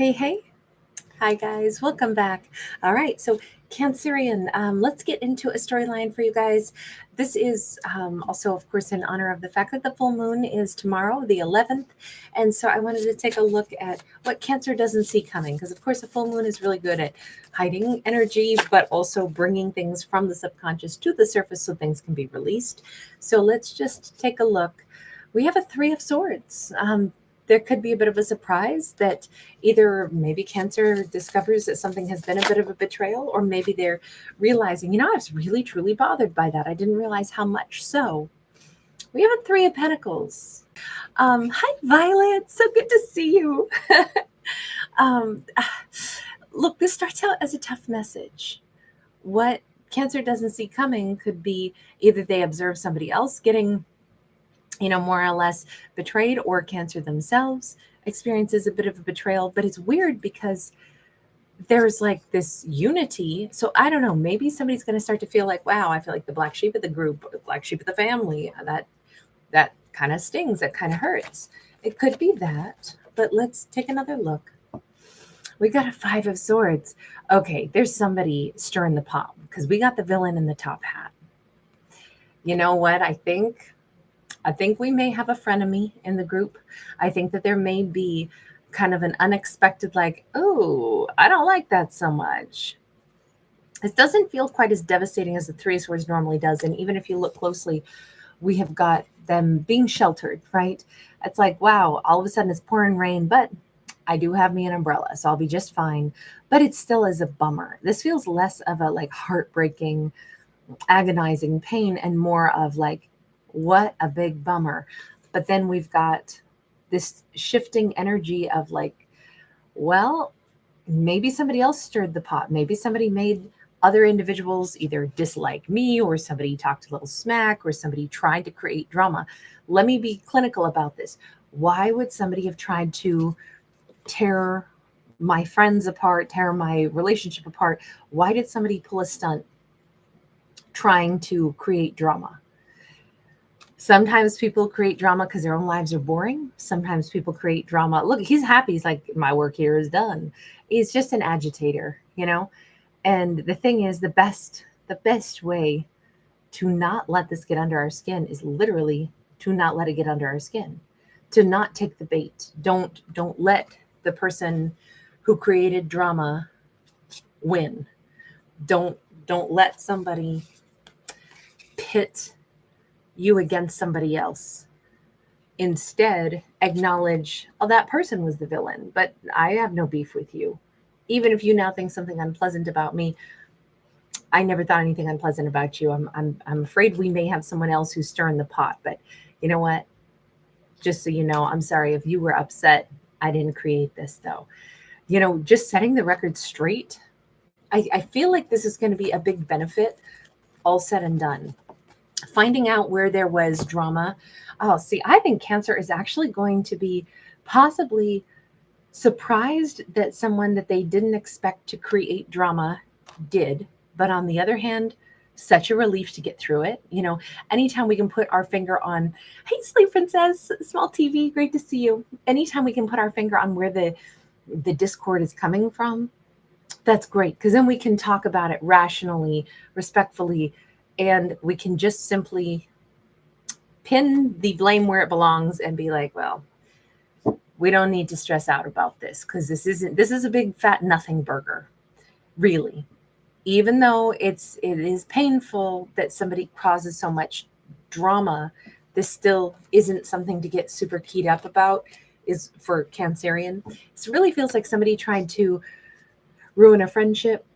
Hey, hey. Hi, guys. Welcome back. All right. So, Cancerian, let's get into a storyline for you guys. This is also, of course, in honor of the fact that the full moon is tomorrow, the 11th. And so, I wanted to take a look at what Cancer doesn't see coming. Because, of course, the full moon is really good at hiding energy, but also bringing things from the subconscious to the surface so things can be released. So, let's just take a look. We have a Three of Swords. There could be a bit of a surprise that either maybe Cancer discovers that something has been a bit of a betrayal, or maybe they're realizing, I was really truly bothered by that. I didn't realize how much so. We have a Three of Pentacles. Hi, Violet. So good to see you. um, Look, this starts out as a tough message. What Cancer doesn't see coming could be either they observe somebody else getting more or less betrayed, or Cancer themselves experiences a bit of a betrayal. But it's weird because there's like this unity. So I don't know, maybe somebody's going to start to feel like, wow, I feel like the black sheep of the group, the black sheep of the family. That kind of stings, that kind of hurts. It could be that, but let's take another look. We got a Five of Swords. Okay, there's somebody stirring the pot because we got the villain in the top hat. You know what? I think we may have a frenemy in the group. I think that there may be kind of an unexpected, like, oh, I don't like that so much. This doesn't feel quite as devastating as the Three of Swords normally does. And even if you look closely, we have got them being sheltered, right? It's like, wow, all of a sudden it's pouring rain, but I do have me an umbrella, so I'll be just fine. But it still is a bummer. This feels less of a like heartbreaking, agonizing pain and more of like, what a big bummer. But then we've got this shifting energy of like, well, maybe somebody else stirred the pot. Maybe somebody made other individuals either dislike me, or somebody talked a little smack, or somebody tried to create drama. Let me be clinical about this. Why would somebody have tried to tear my friends apart, tear my relationship apart? Why did somebody pull a stunt trying to create drama? Sometimes people create drama because their own lives are boring. Sometimes people create drama. Look, he's happy. He's like, my work here is done. He's just an agitator. And the thing is, the best way to not let this get under our skin is literally to not let it get under our skin. To not take the bait. Don't let the person who created drama win. Don't let somebody pit you against somebody else. Instead, acknowledge, oh, that person was the villain, but I have no beef with you. Even if you now think something unpleasant about me, I never thought anything unpleasant about you. I'm afraid we may have someone else who's stirring the pot, but you know what? Just so you know, I'm sorry if you were upset. I didn't create this, though. Just setting the record straight. I feel like this is going to be a big benefit, all said and done. Finding out where there was drama. Oh, see, I think Cancer is actually going to be possibly surprised that someone that they didn't expect to create drama did. But on the other hand, such a relief to get through it. Anytime we can put our finger on, hey, Sleep Princess, small TV, great to see you. Anytime we can put our finger on where the discord is coming from, that's great, because then we can talk about it rationally, respectfully, and we can just simply pin the blame where it belongs and be like, well, we don't need to stress out about this because this is a big fat nothing burger, really. Even though it is painful that somebody causes so much drama, this still isn't something to get super keyed up about. Is for Cancerian, it really feels like somebody tried to ruin a friendship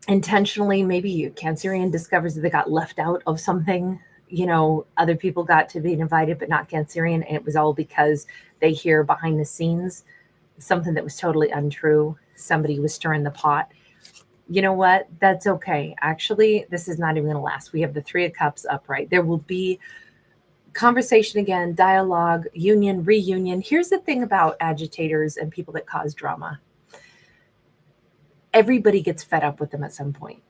intentionally. Maybe Cancerian discovers that they got left out of something. Other people got to be invited, but not Cancerian. And it was all because they hear behind the scenes something that was totally untrue. Somebody was stirring the pot. You know what? That's okay. Actually, this is not even going to last. We have the Three of Cups upright. There will be conversation again, dialogue, union, reunion. Here's the thing about agitators and people that cause drama. Everybody gets fed up with them at some point.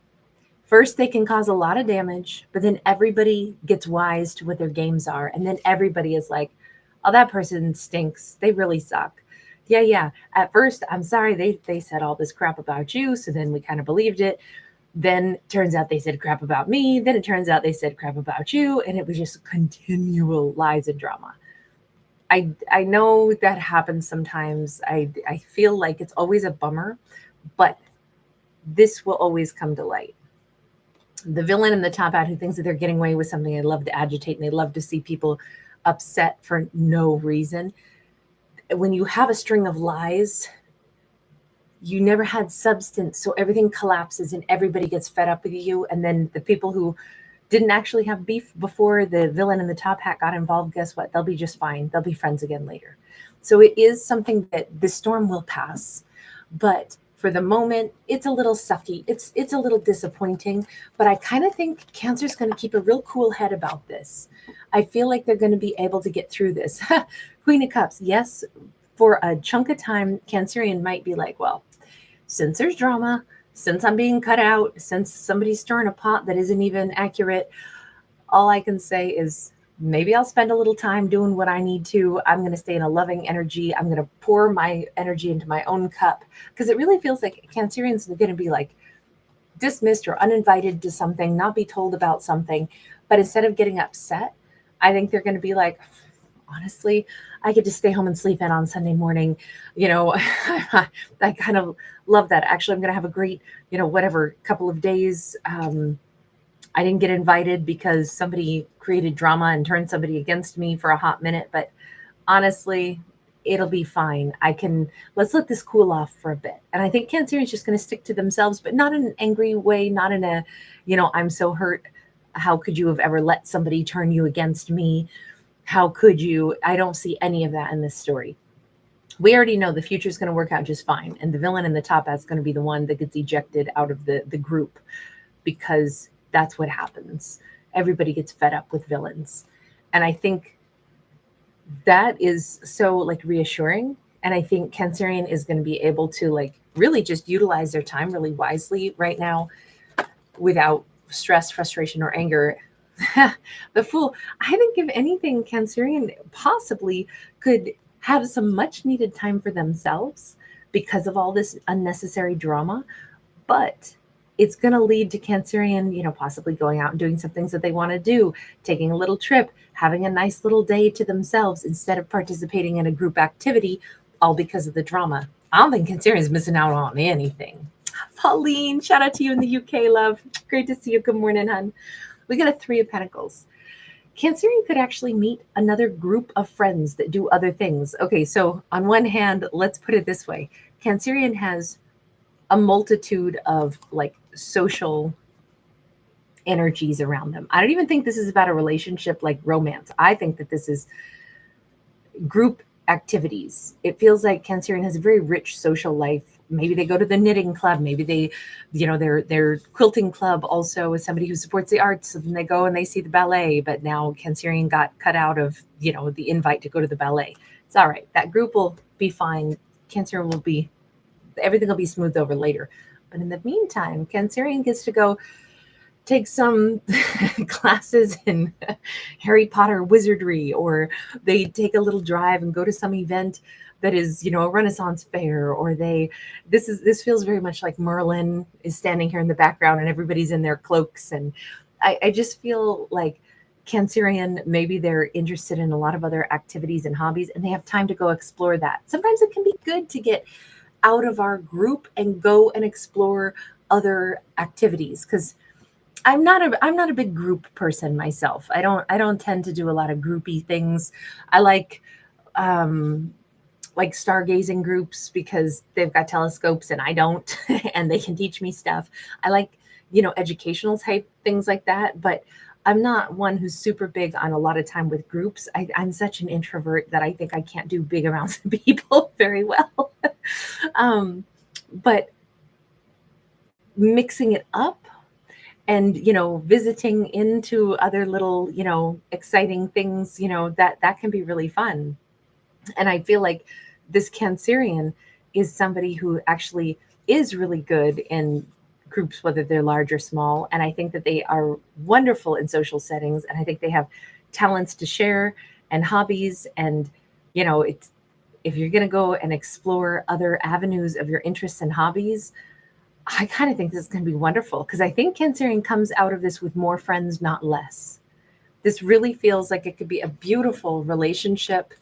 First, they can cause a lot of damage, but then everybody gets wise to what their games are. And then everybody is like, oh, that person stinks. They really suck. Yeah. At first, I'm sorry, they said all this crap about you, so then we kind of believed it. Then turns out they said crap about me. Then it turns out they said crap about you, and it was just continual lies and drama. I know that happens sometimes. I feel like it's always a bummer, but this will always come to light. The villain in the top hat who thinks that they're getting away with something, they love to agitate and they love to see people upset for no reason. When you have a string of lies, you never had substance, so everything collapses and everybody gets fed up with you. And then the people who didn't actually have beef before the villain in the top hat got involved, guess what? They'll be just fine. They'll be friends again later. So it is something that the storm will pass, but for the moment, it's a little sucky. It's a little disappointing, but I kind of think Cancer's going to keep a real cool head about this. I feel like they're going to be able to get through this. Queen of Cups, yes, for a chunk of time, Cancerian might be like, well, since there's drama, since I'm being cut out, since somebody's stirring a pot that isn't even accurate, all I can say is maybe I'll spend a little time doing what I need to. I'm going to stay in a loving energy. I'm going to pour my energy into my own cup because it really feels like Cancerians are going to be like dismissed or uninvited to something, not be told about something. But instead of getting upset, I think they're going to be like, honestly, I get to stay home and sleep in on Sunday morning. I kind of love that. Actually, I'm going to have a great, whatever couple of days. I didn't get invited because somebody created drama and turned somebody against me for a hot minute. But honestly, it'll be fine. Let's let this cool off for a bit. And I think Cancer is just going to stick to themselves, but not in an angry way, not in a, I'm so hurt. How could you have ever let somebody turn you against me? How could you? I don't see any of that in this story. We already know the future is going to work out just fine. And the villain in the top hat is going to be the one that gets ejected out of the group because that's what happens. Everybody gets fed up with villains. And I think that is so like reassuring. And I think Cancerian is going to be able to like really just utilize their time really wisely right now without stress, frustration, or anger. The Fool, I think if anything, Cancerian possibly could have some much needed time for themselves because of all this unnecessary drama. But it's going to lead to Cancerian, possibly going out and doing some things that they want to do, taking a little trip, having a nice little day to themselves instead of participating in a group activity, all because of the drama. I don't think Cancerian's missing out on anything. Pauline, shout out to you in the UK, love. Great to see you. Good morning, hon. We got a 3 of Pentacles. Cancerian could actually meet another group of friends that do other things. Okay, so on one hand, let's put it this way. Cancerian has a multitude of like social energies around them. I don't even think this is about a relationship like romance. I think that this is group activities. It feels like Cancerian has a very rich social life. Maybe they go to the knitting club. Maybe they, their quilting club also is somebody who supports the arts. And then they go and they see the ballet. But now Cancerian got cut out of, the invite to go to the ballet. It's all right. That group will be fine. Cancerian will be, everything will be smoothed over later. But in the meantime, Cancerian gets to go take some classes in Harry Potter wizardry, or they take a little drive and go to some event that is, a Renaissance fair, or this feels very much like Merlin is standing here in the background and everybody's in their cloaks. And I just feel like Cancerian, maybe they're interested in a lot of other activities and hobbies and they have time to go explore that. Sometimes it can be good to get out of our group and go and explore other activities, because I'm not a big group person myself. I don't tend to do a lot of groupy things. I like stargazing groups because they've got telescopes and I don't, and they can teach me stuff. I like, educational type things like that, but I'm not one who's super big on a lot of time with groups. I'm such an introvert that I think I can't do big amounts of people very well. But mixing it up and, visiting into other little, exciting things, that can be really fun. And I feel like this Cancerian is somebody who actually is really good in groups, whether they're large or small. And I think that they are wonderful in social settings. And I think they have talents to share and hobbies. And, if you're going to go and explore other avenues of your interests and hobbies, I kind of think this is going to be wonderful, because I think Cancerian comes out of this with more friends, not less. This really feels like it could be a beautiful relationship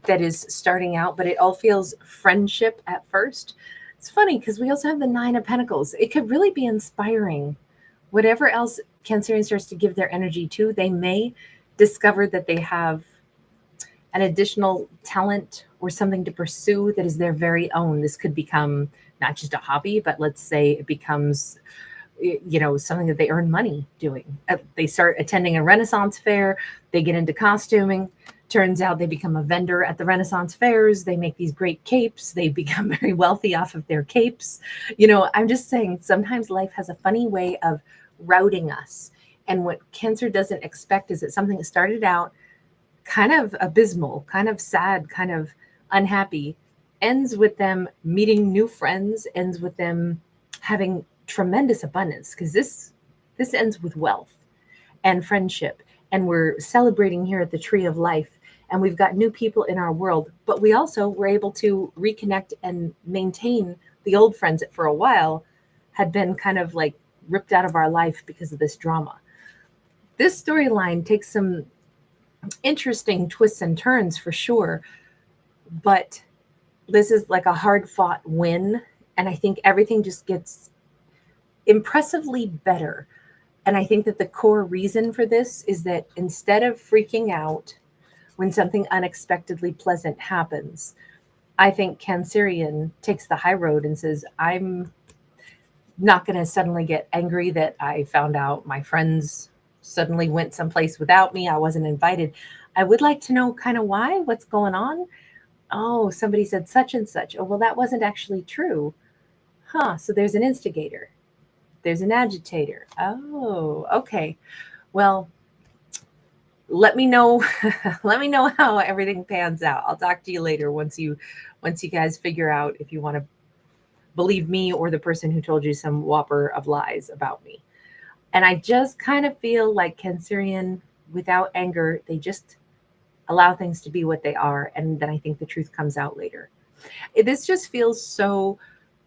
that is starting out, but it all feels friendship at first. It's funny because we also have the Nine of Pentacles. It could really be inspiring. Whatever else Cancerian starts to give their energy to, they may discover that they have an additional talent or something to pursue that is their very own. This could become not just a hobby, but let's say it becomes, something that they earn money doing. They start attending a Renaissance fair, they get into costuming. Turns out they become a vendor at the Renaissance fairs. They make these great capes. They become very wealthy off of their capes. I'm just saying, sometimes life has a funny way of routing us. And what Cancer doesn't expect is that something that started out kind of abysmal, kind of sad, kind of unhappy, ends with them meeting new friends, ends with them having tremendous abundance, because this ends with wealth and friendship. And we're celebrating here at the Tree of Life, and we've got new people in our world, but we also were able to reconnect and maintain the old friends that for a while had been kind of like ripped out of our life because of this drama. This storyline takes some interesting twists and turns for sure, but this is like a hard fought win. And I think everything just gets impressively better. And I think that the core reason for this is that instead of freaking out when something unexpectedly pleasant happens, I think Cancerian takes the high road and says, I'm not going to suddenly get angry that I found out my friends suddenly went someplace without me. I wasn't invited. I would like to know kind of why, what's going on. Oh, somebody said such and such. Oh, well, that wasn't actually true. Huh. So there's an instigator. There's an agitator. Oh, okay. Well, let me know. Let me know how everything pans out. I'll talk to you later once you guys figure out if you want to believe me or the person who told you some whopper of lies about me. And I just kind of feel like Cancerian, without anger, they just allow things to be what they are. And then I think the truth comes out later. This just feels so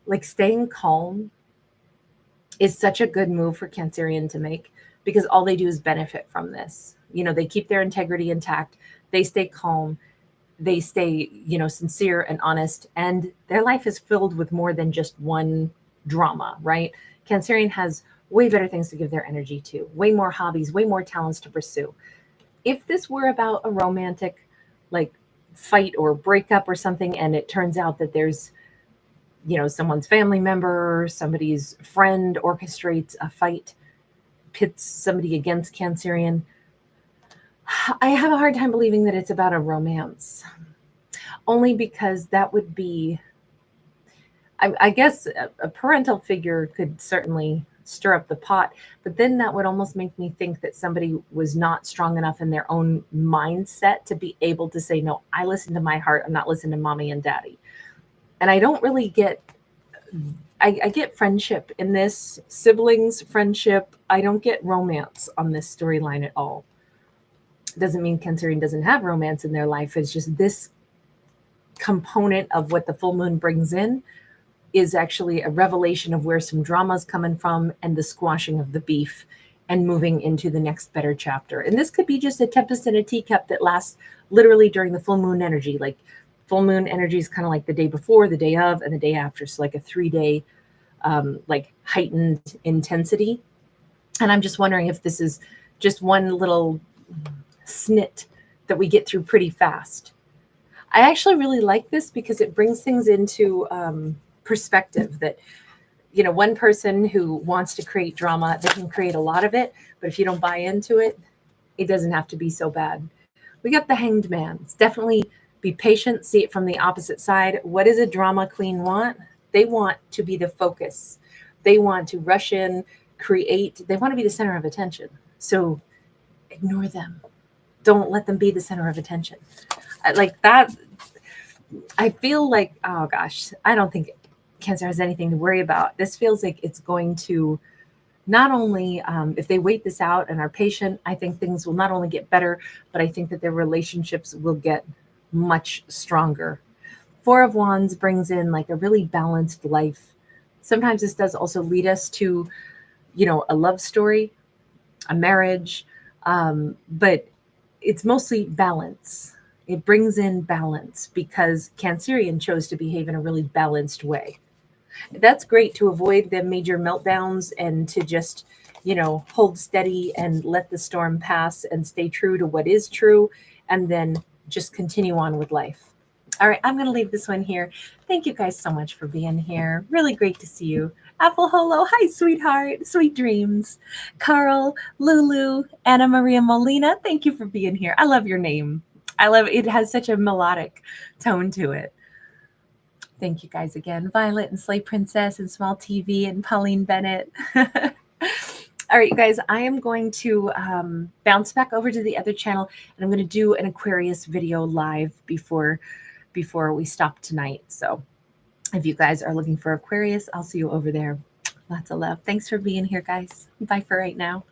like staying calm is such a good move for Cancerian to make, because all they do is benefit from this. They keep their integrity intact. They stay calm. They stay, sincere and honest. And their life is filled with more than just one drama, right? Cancerian has way better things to give their energy to, way more hobbies, way more talents to pursue. If this were about a romantic, like, fight or breakup or something, and it turns out that there's, someone's family member, somebody's friend orchestrates a fight, pits somebody against Cancerian, I have a hard time believing that it's about a romance. Only because that would be, I guess a parental figure could certainly stir up the pot, but then that would almost make me think that somebody was not strong enough in their own mindset to be able to say, no, I listen to my heart. I'm not listening to mommy and daddy. And I don't really get, I get friendship in this, siblings, friendship. I don't get romance on this storyline at all. Doesn't mean Cancerian doesn't have romance in their life. It's just this component of what the full moon brings in is actually a revelation of where some drama's coming from and the squashing of the beef and moving into the next better chapter. And this could be just a tempest in a teacup that lasts literally during the full moon energy. Like, full moon energy is kind of like the day before, the day of, and the day after. So like a 3-day, like heightened intensity. And I'm just wondering if this is just one little snit that we get through pretty fast. I actually really like this because it brings things into perspective that, one person who wants to create drama, they can create a lot of it, but if you don't buy into it, it doesn't have to be so bad. We got the Hanged Man. It's definitely be patient, see it from the opposite side. What does a drama queen want? They want to be the focus. They want to rush in, create. They want to be the center of attention. So ignore them. Don't let them be the center of attention. Like that, I feel like, oh gosh, I don't think Cancer has anything to worry about. This feels like it's going to not only, if they wait this out and are patient, I think things will not only get better, but I think that their relationships will get much stronger Four of Wands brings in like a really balanced life. Sometimes this does also lead us to, a love story, a marriage, but it's mostly balance. It brings in balance because Cancerian chose to behave in a really balanced way. That's great to avoid the major meltdowns and to just, hold steady and let the storm pass and stay true to what is true and then just continue on with life. All right, I'm going to leave this one here. Thank you guys so much for being here. Really great to see you. Apple Holo, hi, sweetheart. Sweet dreams. Carl, Lulu, Anna Maria Molina, thank you for being here. I love your name. I love it. It has such a melodic tone to it. Thank you guys again. Violet and Slay Princess and Small TV and Pauline Bennett. All right, you guys, I am going to bounce back over to the other channel and I'm going to do an Aquarius video live before we stop tonight. So if you guys are looking for Aquarius, I'll see you over there. Lots of love. Thanks for being here, guys. Bye for right now.